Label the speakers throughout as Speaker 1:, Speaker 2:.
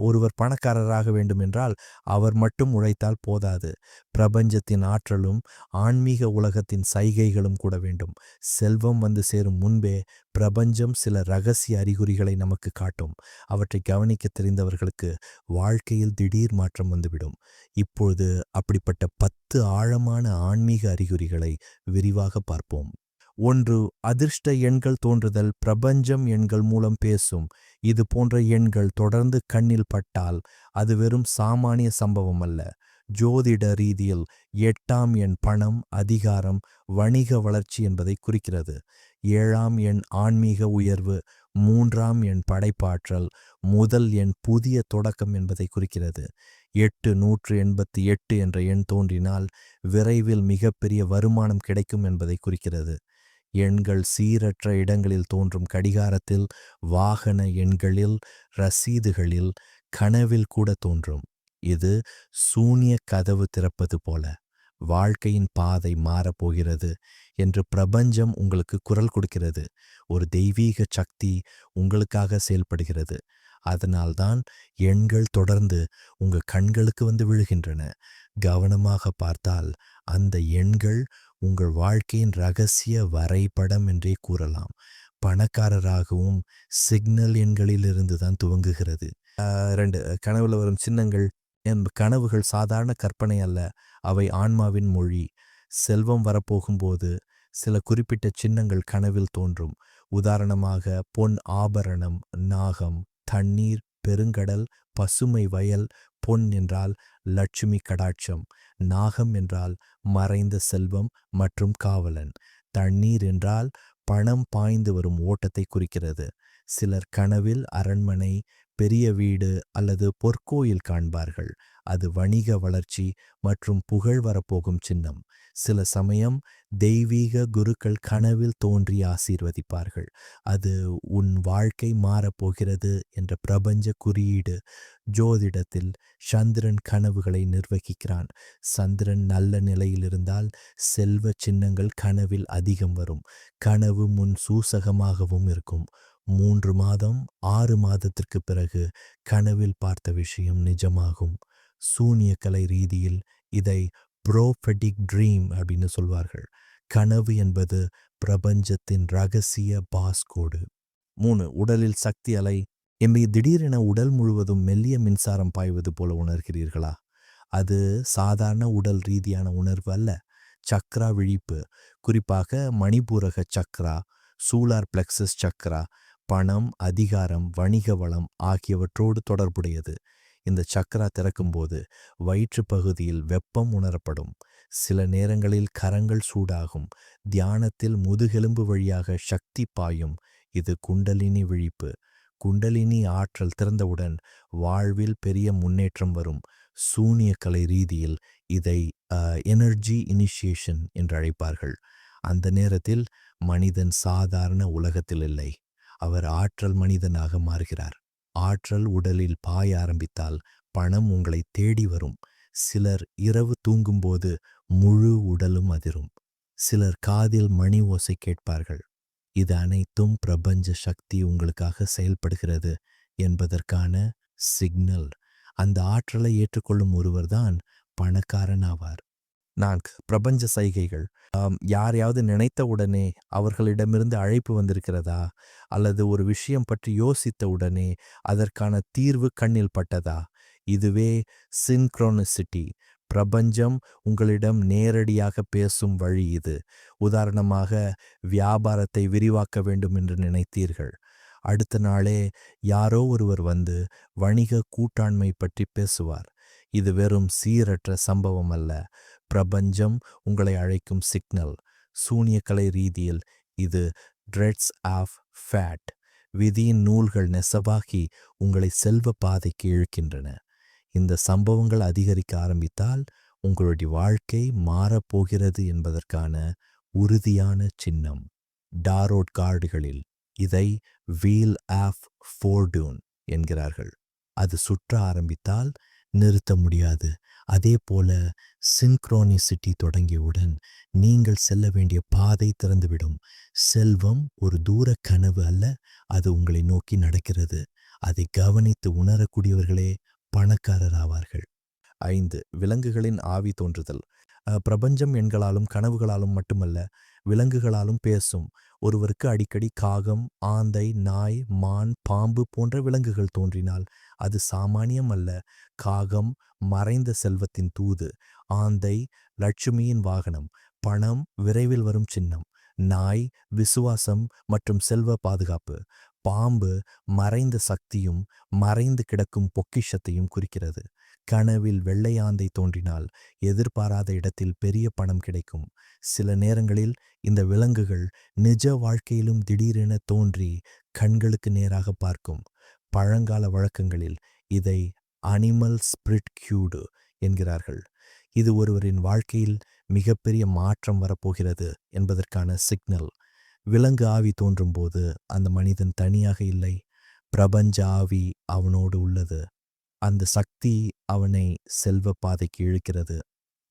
Speaker 1: ஒருவர் பணக்காரராக வேண்டுமென்றால் அவர் மட்டும் உழைத்தால் போதாது. பிரபஞ்சத்தின் ஆற்றலும் ஆன்மீக உலகத்தின் சைகைகளும் கூட வேண்டும். செல்வம் வந்து சேரும் முன்பே பிரபஞ்சம் சில இரகசிய அறிகுறிகளை நமக்கு காட்டும். அவற்றை கவனிக்க தெரிந்தவர்களுக்கு வாழ்க்கையில் திடீர் மாற்றம் வந்துவிடும். இப்பொழுது அப்படிப்பட்ட 10 ஆழமான ஆன்மீக அறிகுறிகளை விரிவாக பார்ப்போம். 1. அதிர்ஷ்ட எண்கள் தோன்றுதல். பிரபஞ்சம் எண்கள் மூலம் பேசும். இது போன்ற எண்கள் தொடர்ந்து கண்ணில் பட்டால் அது வெறும் சாமானிய சம்பவம் அல்ல. ஜோதிட ரீதியில் 8ஆம் எண் பணம், அதிகாரம், வணிக வளர்ச்சி என்பதை குறிக்கிறது. 7ஆம் எண் ஆன்மீக உயர்வு, 3ஆம் எண் படைப்பாற்றல், முதல் எண் புதிய தொடக்கம் என்பதை குறிக்கிறது. 888 என்ற எண் தோன்றினால் விரைவில் மிகப்பெரிய வருமானம் கிடைக்கும் என்பதை குறிக்கிறது. எண்கள் சீரற்ற இடங்களில் தோன்றும் கடிகாரத்தில், வாகன எண்களில், ரசீதுகளில், கனவில் கூட தோன்றும். இது சூனிய கதவு திறப்பது போல. வாழ்க்கையின் பாதை மாறப்போகிறது என்று பிரபஞ்சம் உங்களுக்கு குரல் கொடுக்கிறது. ஒரு தெய்வீக சக்தி உங்களுக்காக செயல்படுகிறது. அதனால்தான் எண்கள் தொடர்ந்து உங்க கண்களுக்கு வந்து விழுகின்றன. கவனமாக பார்த்தால் அந்த எண்கள் உங்கள் வாழ்க்கையின் இரகசிய வரைபடம் என்றே கூறலாம். பணக்காரராகவும் சிக்னல் எண்களிலிருந்து தான் துவங்குகிறது. 2. கனவுல வரும் சின்னங்கள். கனவுகள் சாதாரண கற்பனை அல்ல, அவை ஆன்மாவின் மொழி. செல்வம் வரப்போகும்போது சில குறிப்பிட்ட சின்னங்கள் கனவில் தோன்றும். உதாரணமாக பொன் ஆபரணம், நாகம், தண்ணீர், பெருங்கடல், பசுமை வயல். பொன் என்றால் லட்சுமி கடாட்சம், நாகம் என்றால் மறைந்த செல்வம் மற்றும் காவலன், தண்ணீர் என்றால் பணம் பாய்ந்து வரும் ஓட்டத்தை குறிக்கிறது. சிலர் கனவில் அரண்மனை, பெரிய வீடு அல்லது பொற்கோயில் காண்பார்கள். அது வணிக வளர்ச்சி மற்றும் புகழ் வரப்போகும் சின்னம். சில சமயம் தெய்வீக குருக்கள் கனவில் தோன்றி ஆசீர்வதிப்பார்கள். அது உன் வாழ்க்கை மாறப்போகிறது என்ற பிரபஞ்ச குறியீடு. ஜோதிடத்தில் சந்திரன் கனவுகளை நிர்வகிக்கிறான். சந்திரன் நல்ல நிலையில் இருந்தால் செல்வ சின்னங்கள் கனவில் அதிகம் வரும். கனவு முன் சூசகமாகவும் இருக்கும். 3 மாதம் 6 மாதத்திற்கு பிறகு கனவில் பார்த்த விஷயம் நிஜமாகும். சூனியக்கலை ரீதியில் இதை ப்ரோபெடிக் ட்ரீம் அப்படின்னு சொல்வார்கள். கனவு என்பது பிரபஞ்சத்தின் இரகசிய பாஸ்கோடு. 3. உடலில் சக்தி அலை. திடீரென உடல் முழுவதும் மெல்லிய மின்சாரம் பாய்வது போல உணர்கிறீர்களா? அது சாதாரண உடல் ரீதியான உணர்வு அல்ல. சக்ரா விழிப்பு, குறிப்பாக மணிபூரக சக்ரா, சூலார் பிளெக்சஸ் சக்ரா, பணம், அதிகாரம், வணிக வளம் ஆகியவற்றோடு தொடர்புடையது. இந்த சக்ரா திறக்கும்போது வயிற்று பகுதியில் வெப்பம் உணரப்படும். சில நேரங்களில் கரங்கள் சூடாகும். தியானத்தில் முதுகெலும்பு வழியாக சக்தி பாயும். இது குண்டலினி விழிப்பு. குண்டலினி ஆற்றல் திறந்தவுடன் வாழ்வில் பெரிய முன்னேற்றம் வரும். சூனியக்கலை ரீதியில் இதை எனர்ஜி இனிஷியேஷன் என்று அழைப்பார்கள். அந்த நேரத்தில் மனிதன் சாதாரண உலகத்தில் இல்லை, அவர் ஆற்றல் மனிதனாக மாறுகிறார். ஆற்றல் உடலில் பாய ஆரம்பித்தால் பணம் உங்களை தேடி வரும். சிலர் இரவு தூங்கும்போது முழு உடலும் அதிரும். சிலர் காதில் மணி ஓசை கேட்பார்கள். இது அனைத்தும் பிரபஞ்ச சக்தி உங்களுக்காக செயல்படுகிறது என்பதற்கான சிக்னல். அந்த ஆற்றலை ஏற்றுக்கொள்ளும் ஒருவர்தான் பணக்காரன் ஆவார். 4. பிரபஞ்ச சைகைகள். யாரையாவது நினைத்த உடனே அவர்களிடமிருந்து அழைப்பு வந்திருக்கிறதா? அல்லது ஒரு விஷயம் பற்றி யோசித்த உடனே அதற்கான தீர்வு கண்ணில் பட்டதா? இதுவே சின்க்ரோனிசிட்டி. பிரபஞ்சம் உங்களிடம் நேரடியாக பேசும் வழி இது. உதாரணமாக, வியாபாரத்தை விரிவாக்க வேண்டும் என்று நினைத்தீர்கள். அடுத்த நாளே யாரோ ஒருவர் வந்து வணிக கூட்டாண்மை பற்றி பேசுவார். இது வெறும் சீரற்ற சம்பவம் அல்ல, பிரபஞ்சம் உங்களை அழைக்கும் சிக்னல். சூனியக்கலை ரீதியில் இது த்ரெட்ஸ் ஆஃப் ஃபேட். விதியின் நூல்கள் நெசவாகி உங்களை செல்வ பாதைக்கு இழுக்கின்றன. இந்த சம்பவங்கள் அதிகரிக்க ஆரம்பித்தால் உங்களுடைய வாழ்க்கை மாறப்போகிறது என்பதற்கான உறுதியான சின்னம். டாரோட் கார்டுகளில் இதை வீல் ஆஃப் ஃபோர்டூன் என்கிறார்கள். அது சுற்ற ஆரம்பித்தால் நிறுத்த முடியாது. அதே போல சின்க்ரோனிசிட்டி தொடங்கியவுடன் நீங்கள் செல்ல வேண்டிய பாதை திறந்துவிடும். செல்வம் ஒரு தூர கனவு அல்ல, அது உங்களை நோக்கி நடக்கிறது. அதை கவனித்து உணரக்கூடியவர்களே பணக்காரர் ஆவார்கள். 5. விலங்குகளின் ஆவி தோன்றுதல். பிரபஞ்சம் எண்களாலும் கனவுகளாலும் மட்டுமல்ல, விலங்குகளாலும் பேசும். ஒருவருக்கு அடிக்கடி காகம், ஆந்தை, நாய், மான், பாம்பு போன்ற விலங்குகள் தோன்றினால் அது சாமானியம் அல்ல. காகம் மறைந்த செல்வத்தின் தூது, ஆந்தை லட்சுமியின் வாகனம், பணம் விரைவில் வரும் சின்னம், நாய் விசுவாசம் மற்றும் செல்வ பாதுகாப்பு, பாம்பு மறைந்த சக்தியும் மறைந்து கிடக்கும் பொக்கிஷத்தையும் குறிக்கிறது. கனவில் வெள்ளையாந்தை தோன்றினால் எதிர்பாராத இடத்தில் பெரிய பணம் கிடைக்கும். சில நேரங்களில் இந்த விலங்குகள் நிஜ வாழ்க்கையிலும் திடீரென தோன்றி கண்களுக்கு நேராக பார்க்கும். பழங்கால வழக்கங்களில் இதை அனிமல் ஸ்பிரிட் கியூடு என்கிறார்கள். இது ஒருவரின் வாழ்க்கையில் மிகப்பெரிய மாற்றம் வரப்போகிறது என்பதற்கான சிக்னல். விலங்கு ஆவி தோன்றும்போது அந்த மனிதன் தனியாக இல்லை, பிரபஞ்ச ஆவி அவனோடு உள்ளது. அந்த சக்தி அவனை செல்வ பாதைக்கு இழுக்கிறது.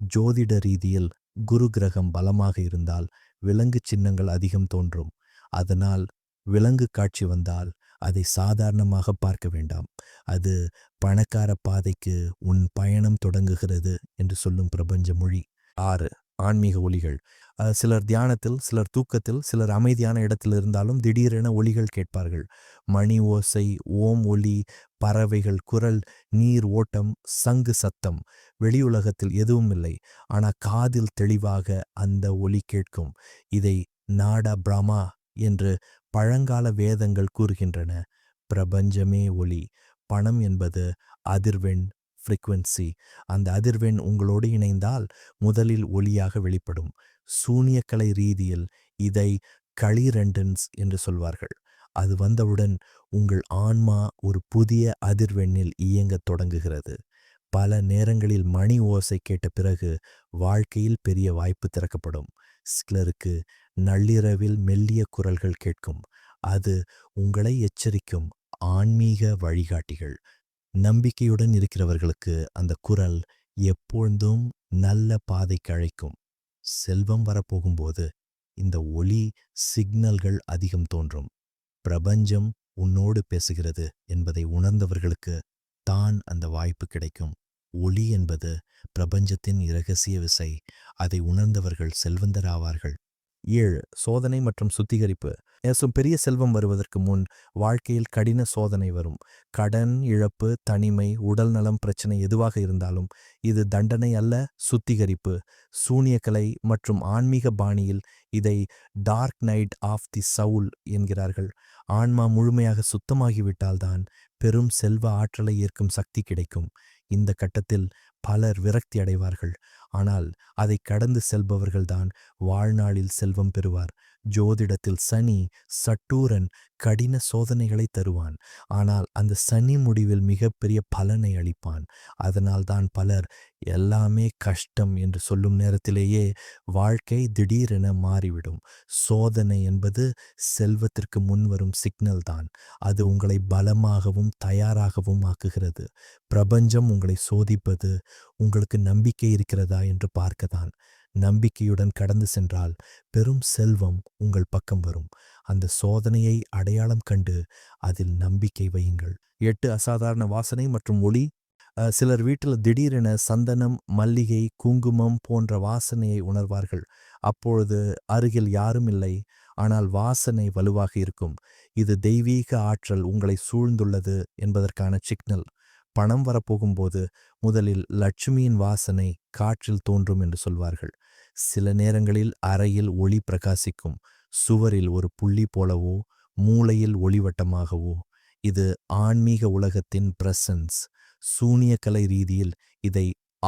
Speaker 1: ஜோதிட ரீதியில் குரு கிரகம் பலமாக இருந்தால் விலங்கு சின்னங்கள் அதிகம் தோன்றும். அதனால் விலங்கு காட்சி வந்தால் அதை சாதாரணமாக பார்க்க வேண்டாம். அது பணக்கார பாதைக்கு உன் பயணம் தொடங்குகிறது என்று சொல்லும் பிரபஞ்ச மொழி. 6. ஆன்மீக ஒலிகள். சிலர் தியானத்தில், சிலர் தூக்கத்தில், சிலர் அமைதியான இடத்தில் இருந்தாலும் திடீரென ஒலிகள் கேட்பார்கள். மணி ஓசை, ஓம் ஒலி, பறவைகள் குரல், நீர் ஓட்டம், சங்கு சத்தம். வெளியுலகத்தில் எதுவும் இல்லை, ஆனால் காதில் தெளிவாக அந்த ஒலி கேட்கும். இதை நாடா பிரமா என்று பழங்கால வேதங்கள் கூறுகின்றன. பிரபஞ்சமே ஒலி. பணம் என்பது அதிர்வெண், ஃப்ரீக்வன்சி. அந்த அதிர்வெண் உங்களோடு இணைந்தால் முதலில் ஒலியாக வெளிப்படும். சூனியக்கலை ரீதியில் இதை களிரெண்டன்ஸ் என்று சொல்வார்கள். அது வந்தவுடன் உங்கள் ஆன்மா ஒரு புதிய அதிர்வெண்ணில் இயங்கத் தொடங்குகிறது. பல நேரங்களில் மணி ஓசை கேட்ட பிறகு வாழ்க்கையில் பெரிய வாய்ப்பு திறக்கப்படும். சிலருக்கு நள்ளிரவில் மெல்லிய குரல்கள் கேட்கும். அது உங்களை எச்சரிக்கும் ஆன்மீக வழிகாட்டிகள். நம்பிக்கையுடன் இருக்கிறவர்களுக்கு அந்த குரல் எப்பொழுதும் நல்ல பாதைக்கு அழைக்கும். செல்வம் வரப்போகும்போது இந்த ஒலி சிக்னல்கள் அதிகம் தோன்றும். பிரபஞ்சம் உன்னோடு பேசுகிறது என்பதை உணர்ந்தவர்களுக்கு தான் அந்த வாய்ப்பு கிடைக்கும். ஒலி என்பது பிரபஞ்சத்தின் இரகசிய விசை. அதை உணர்ந்தவர்கள் செல்வந்தராவார்கள். 7. சோதனை மற்றும் சுத்திகரிப்பு. பெரிய செல்வம் வருவதற்கு முன் வாழ்க்கையில் கடின சோதனை வரும். கடன், இழப்பு, தனிமை, உடல் நலம் பிரச்சனை எதுவாக இருந்தாலும் இது தண்டனை அல்ல, சுத்திகரிப்பு. சூனியக்கலை மற்றும் ஆன்மீக பாணியில் இதை dark night of the soul என்கிறார்கள். ஆன்மா முழுமையாக சுத்தமாகிவிட்டால்தான் பெரும் செல்வ ஆற்றலை ஏற்கும் சக்தி கிடைக்கும். இந்த கட்டத்தில் பலர் விரக்தி அடைவார்கள். ஆனால் அதை கடந்து செல்பவர்கள்தான் வாழ்நாளில் செல்வம் பெறுவார். ஜோதிடத்தில் சனி, சட்டூரன் கடின சோதனைகளை தருவான். ஆனால் அந்த சனி முடிவில் மிகப்பெரிய பலனை அளிப்பான். அதனால்தான் பலர் எல்லாமே கஷ்டம் என்று சொல்லும் நேரத்திலேயே வாழ்க்கை திடீரென மாறிவிடும். சோதனை என்பது செல்வத்திற்கு முன்வரும் சிக்னல் தான். அது உங்களை பலமாகவும் தயாராகவும் ஆக்குகிறது. பிரபஞ்சம் உங்களை சோதிப்பது உங்களுக்கு நம்பிக்கை இருக்கிறதா என்று பார்க்கத்தான். நம்பிக்கையுடன் கடந்து சென்றால் பெரும் செல்வம் உங்கள் பக்கம் வரும். அந்த சோதனையை அடையாளம் கண்டு அதில் நம்பிக்கை வையுங்கள். 8. அசாதாரண வாசனை மற்றும் ஒளி. சிலர் வீட்டில் திடீரென சந்தனம், மல்லிகை, குங்குமம் போன்ற வாசனையை உணர்வார்கள். அப்பொழுது அருகில் யாரும் இல்லை, ஆனால் வாசனை வலுவாக இருக்கும். இது தெய்வீக ஆற்றல் உங்களை சூழ்ந்துள்ளது என்பதற்கான சிக்னல். பணம் வரப்போகும்போது முதலில் லட்சுமியின் வாசனை காற்றில் தோன்றும் என்று சொல்வார்கள். சில நேரங்களில் அறையில் ஒளி பிரகாசிக்கும். சுவரில் ஒரு புள்ளி போலவோ, மூளையில் ஒளிவட்டமாகவோ. இது ஆன்மீக உலகத்தின் பிரசன்ஸ். சூனியக்கலை ரீதியில் இதை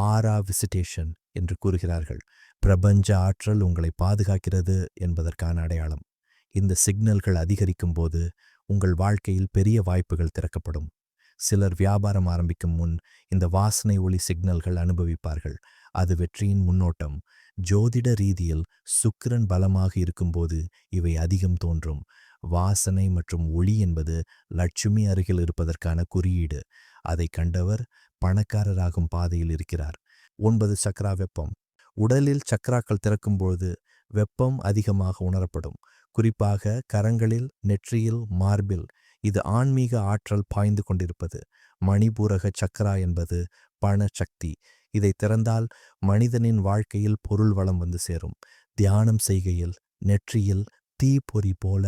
Speaker 1: ஆரா விசிட்டேஷன் என்று கூறுகிறார்கள். பிரபஞ்ச ஆற்றல் உங்களை பாதுகாக்கிறது என்பதற்கான அடையாளம். இந்த சிக்னல்கள் அதிகரிக்கும் போது உங்கள் வாழ்க்கையில் பெரிய வாய்ப்புகள் திறக்கப்படும். சிலர் வியாபாரம் ஆரம்பிக்கும் முன் இந்த வாசனை ஒளி சிக்னல்கள் அனுபவிப்பார்கள். அது வெற்றியின் முன்னோட்டம். ஜோதிட ரீதியில் சுக்கிரன் பலமாக இருக்கும்போது இவை அதிகம் தோன்றும். வாசனை மற்றும் ஒளி என்பது லட்சுமி அருகில் இருப்பதற்கான குறியீடு. அதை கண்டவர் பணக்காரராகும் பாதையில் இருக்கிறார். 9. சக்ரா வெப்பம். உடலில் சக்ராக்கள் திறக்கும்போது வெப்பம் அதிகமாக உணரப்படும். குறிப்பாக கரங்களில், நெற்றியில், மார்பில். இது ஆன்மீக ஆற்றல் பாய்ந்து கொண்டிருப்பது. மணிபூரக சக்கரா என்பது பண சக்தி. இதை திறந்தால் மனிதனின் வாழ்க்கையில் பொருள் வளம் வந்து சேரும். தியானம் செய்கையில் நெற்றியில் தீப்பொறி போல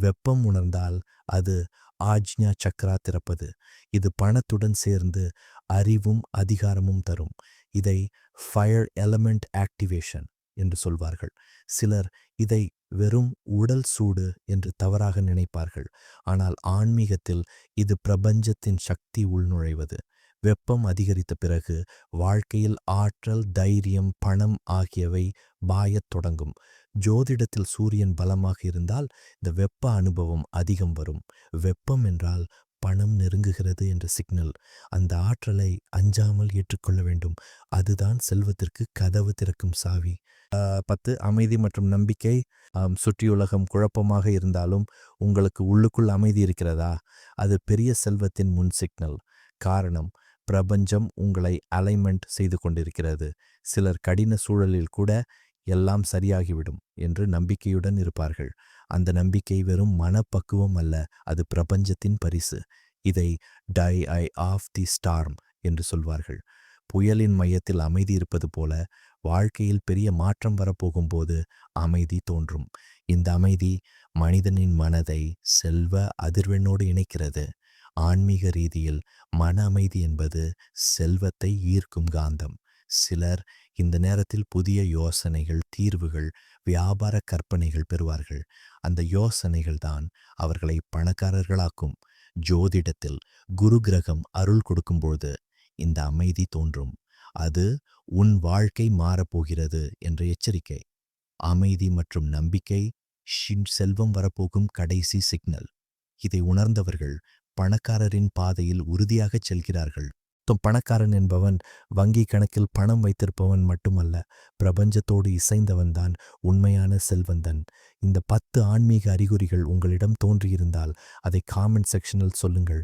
Speaker 1: வெப்பம் உணர்ந்தால் அது ஆஜ்ஞா சக்ரா திறப்பது. இது பணத்துடன் சேர்ந்து அறிவும் அதிகாரமும் தரும். இதை ஃபயர் எலமெண்ட் ஆக்டிவேஷன் என்று சொல்வார்கள். சிலர் இதை வெறும் உடல் சூடு என்று தவறாக நினைப்பார்கள். ஆனால் ஆன்மீகத்தில் இது பிரபஞ்சத்தின் சக்தி உள்நுழைவது. வெப்பம் அதிகரித்த பிறகு வாழ்க்கையில் ஆற்றல், தைரியம், பணம் ஆகியவை பாயத் தொடங்கும். ஜோதிடத்தில் சூரியன் பலமாக இருந்தால் இந்த வெப்ப அனுபவம் அதிகம் வரும். வெப்பம் என்றால் பணம் நெருங்குகிறது என்ற சிக்னல். அந்த ஆற்றலை அஞ்சாமல் ஏற்றுக்கொள்ள வேண்டும். அதுதான் செல்வத்திற்கு கதவு திறக்கும் சாவி. 10 அமைதி மற்றும் நம்பிக்கை. சுற்றியுலகம் குழப்பமாக இருந்தாலும் உங்களுக்கு உள்ளுக்குள் அமைதி இருக்கிறதா? அது பெரிய செல்வத்தின் முன் சிக்னல். காரணம், பிரபஞ்சம் உங்களை அலைன்மெண்ட் செய்து கொண்டிருக்கிறது. சிலர் கடின சூழலில் கூட எல்லாம் சரியாகிவிடும் என்று நம்பிக்கையுடன் இருப்பார்கள். அந்த நம்பிக்கை வெறும் மனப்பக்குவம் அல்ல, அது பிரபஞ்சத்தின் பரிசு. இதை the eye of the storm என்று சொல்வார்கள். புயலின் மையத்தில் அமைதி இருப்பது போல வாழ்க்கையில் பெரிய மாற்றம் வரப்போகும்போது அமைதி தோன்றும். இந்த அமைதி மனிதனின் மனதை செல்வ அதிர்வெண்ணோடு இணைக்கிறது. ஆன்மீக ரீதியில் மன அமைதி என்பது செல்வத்தை ஈர்க்கும் காந்தம். சிலர் இந்த நேரத்தில் புதிய யோசனைகள், தீர்வுகள், வியாபார கற்பனைகள் பெறுவார்கள். அந்த யோசனைகள் தான் அவர்களை பணக்காரர்களாக்கும். ஜோதிடத்தில் குரு கிரகம் அருள் கொடுக்கும்போது இந்த அமைதி தோன்றும். அது உன் வாழ்க்கை மாறப்போகிறது என்ற எச்சரிக்கை. அமைதி மற்றும் நம்பிக்கை செல்வம் வரப்போகும் கடைசி சிக்னல். இதை உணர்ந்தவர்கள் பணக்காரரின் பாதையில் உறுதியாகச் செல்கிறார்கள். பணக்காரன் என்பவன் வங்கி கணக்கில் பணம் வைத்திருப்பவன் மட்டுமல்ல, பிரபஞ்சத்தோடு இசைந்தவன்தான் உண்மையான செல்வந்தன். இந்த 10 ஆன்மீக அறிகுறிகள் உங்களிடம் தோன்றியிருந்தால் அதை காமெண்ட் செக்ஷனில் சொல்லுங்கள்.